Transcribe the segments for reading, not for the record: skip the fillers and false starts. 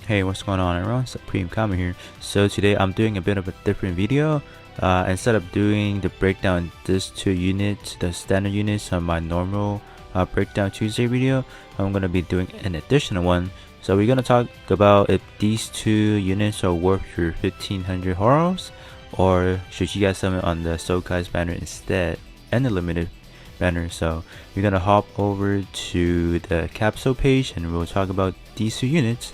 Hey, what's going on everyone? Supreme Kama here. So today I'm doing a bit of a different video. Instead of doing the breakdown these two units, the standard units on my normal breakdown Tuesday video, I'm going to be doing an additional one. So we're going to talk about if these two units are worth your 1500 Haros, or should you get something on the Sokai's banner instead and the limited banner. So we're going to hop over to the capsule page and we'll talk about these two units.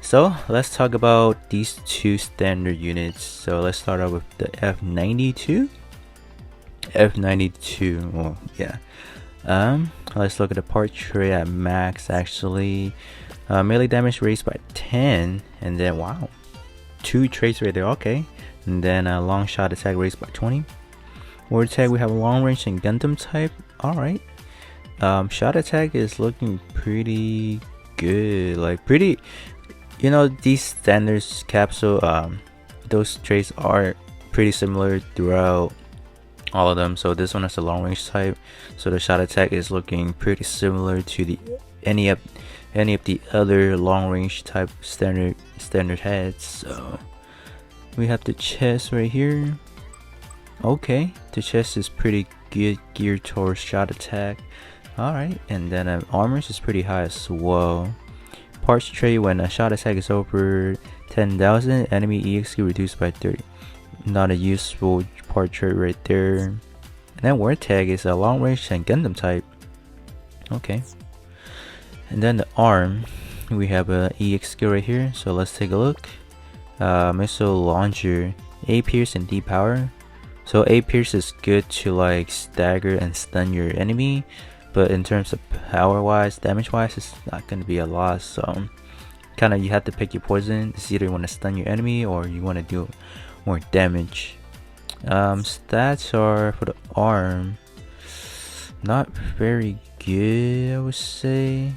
So let's talk about these two standard units. So let's start out with the F92. F92, well, yeah. Let's look at the part tray at max. Actually, melee damage raised by 10, and then wow, 2 traits right there. Okay, and then long shot attack raised by 20. Word tag, we have long range and Gundam type. All right. Shot attack is looking pretty good. Like pretty. You know, these standards capsule, those traits are pretty similar throughout all of them. So this one has a long range type, so the shot attack is looking pretty similar to the any of the other long range type standard heads. So we have the chest right here. Okay, the chest is pretty good, geared towards shot attack. All right, and then armor is pretty high as well. Parts tray, when a shot attack is over 10,000, enemy EXP reduced by 30. Not a useful part trait right there. And then word tag is a long range and Gundam type. Okay. And then the arm, we have a EX skill right here. So let's take a look. Missile launcher, A pierce and D power. So A pierce is good to like stagger and stun your enemy. But in terms of power wise, damage wise, it's not going to be a lot. So kind of you have to pick your poison. It's either you want to stun your enemy or you want to do more damage. Stats are for the arm not very good, I would say.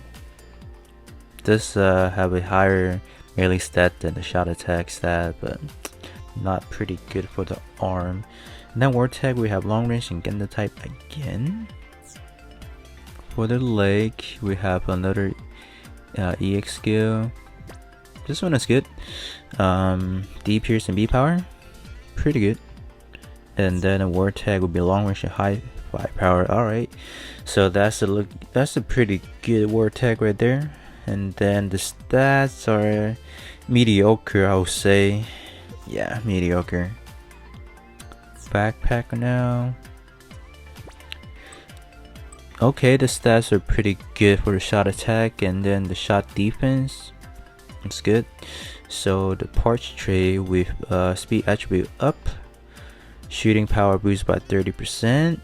Does have a higher melee stat than the shot attack stat, but not pretty good for the arm. And then word tag, we have long range and Gundam type again. For the leg, we have another EX skill. This one is good. D pierce and B power, pretty good. And then a word tag would be long range and high power. All right, so that's a pretty good word tag right there. And then the stats are mediocre, I would say. Yeah, mediocre. Backpack now. Okay, the stats are pretty good for the shot attack, and then the shot defense, it's good. So the parts tray with speed attribute up, shooting power boost by 30%.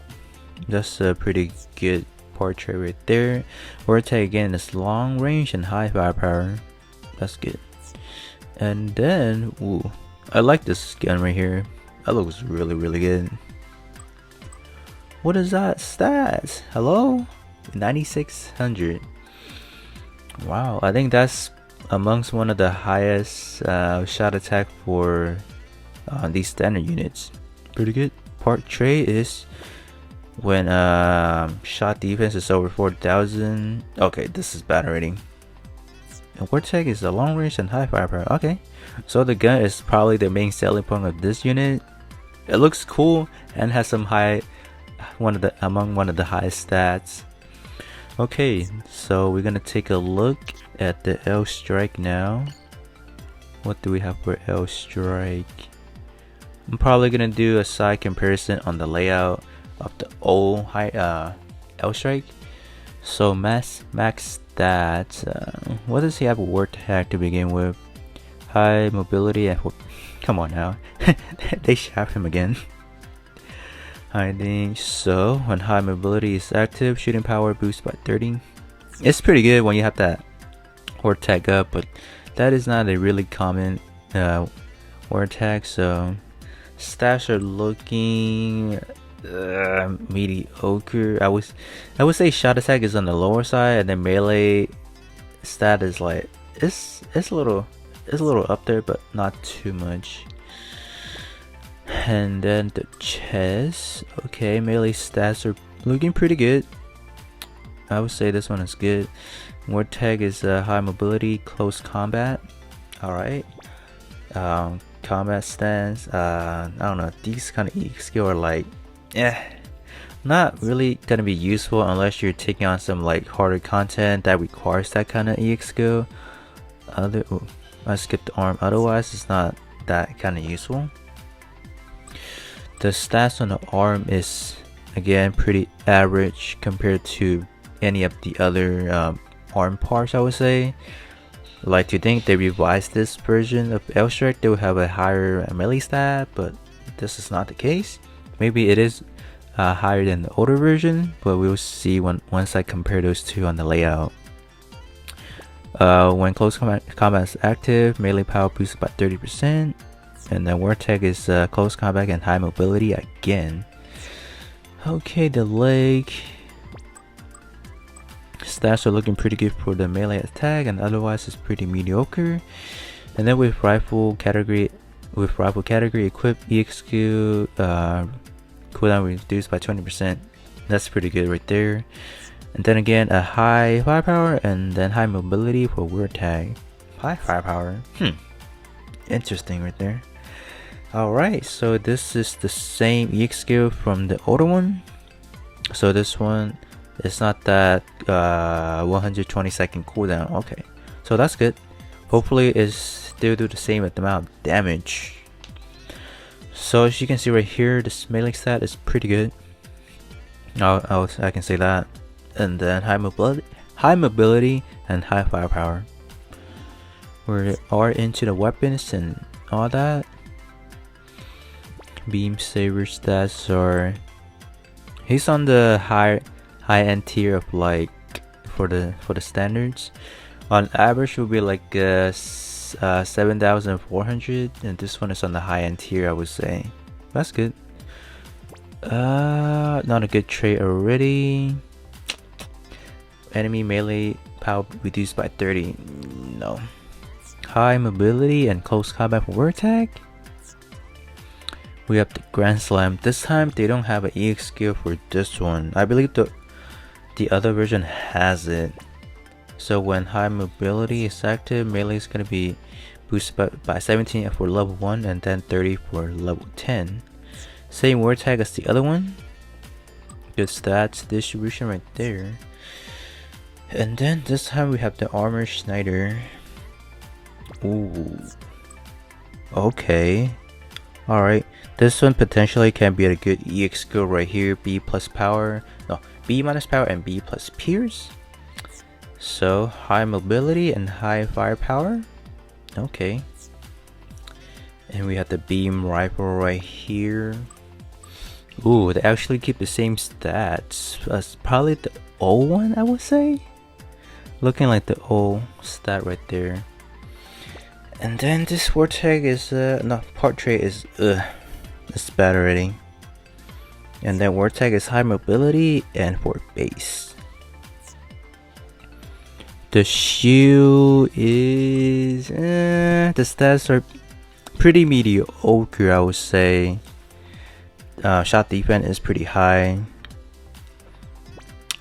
That's a pretty good part tray right there. Word tag again is long range and high firepower. That's good. And then, ooh, I like this gun right here. That looks really good. What is that stats? Hello? 9600. Wow, I think that's amongst one of the highest shot attack for these standard units. Pretty good. Part tray is when shot defense is over 4,000. Okay, this is bad already. And word tag is a long range and high firepower. Okay, so the gun is probably the main selling point of this unit. It looks cool and has some high among one of the highest stats. Okay, so we're gonna take a look at the L strike now. What do we have for L strike? I'm probably gonna do a side comparison on the layout of the old high L strike. So max stats. What does he have a word tag to begin with? High mobility and come on now, they shaft him again. I think so. When high mobility is active, shooting power boost by 30. It's pretty good when you have that word tag up, but that is not a really common word tag. So stats are looking mediocre. I would say shot attack is on the lower side, and then melee stat is like it's a little up there, but not too much. And then the chest. Okay, melee stats are looking pretty good. I would say this one is good. Word tag is high mobility, close combat. Alright. Combat stance. I don't know. These kind of EX skill are like, not really gonna be useful unless you're taking on some like harder content that requires that kind of EX skill. I skipped the arm. Otherwise, it's not that kind of useful. The stats on the arm is again pretty average compared to any of the other arm parts, I would say. Like to think they revised this version of L-Strike, they will have a higher melee stat, but this is not the case. Maybe it is higher than the older version, but we'll see once I compare those two on the layout. When close combat is active, melee power boosted by 30%, and then Vortex is close combat and high mobility again. Okay, the leg stats are looking pretty good for the melee attack, and otherwise it's pretty mediocre. And then with rifle category equipped EX skill cooldown reduced by 20%. That's pretty good right there. And then again, a high firepower and then high mobility for word tag. High firepower. Interesting right there. Alright, so this is the same EX skill from the older one. So this one, it's not that 120-second cooldown. Okay, so that's good. Hopefully it's still do the same amount of damage. So as you can see right here, this melee stat is pretty good. I can say that. And then high mobility and high firepower. We are into the weapons and all that. Beam saber stats are, he's on the high end tier of like for the standards. On average will be like 7,400, and this one is on the high end tier, I would say. That's good. Not a good trait already. Enemy melee power reduced by 30. No. High mobility and close combat for word tag. We have the Grand Slam. This time they don't have an EX skill for this one. I believe the other version has it. So when high mobility is active, melee is going to be boosted by 17 for level 1 and then 30 for level 10. Same word tag as the other one. Good stats distribution right there. And then this time we have the Armor Schneider. Ooh. Okay. Alright. This one potentially can be a good EX skill right here. B plus power. No, B minus power and B plus pierce. So high mobility and high firepower. Okay. And we have the beam rifle right here. Ooh, they actually keep the same stats as probably the old one, I would say. Looking like the old stat right there. And then this Vortex is no, part trait is it's bad already. And then Vortex is high mobility and for base. The shield is the stats are pretty mediocre, I would say. Shot defense is pretty high.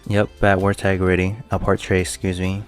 Yep, bad word tag already. Part trait, excuse me.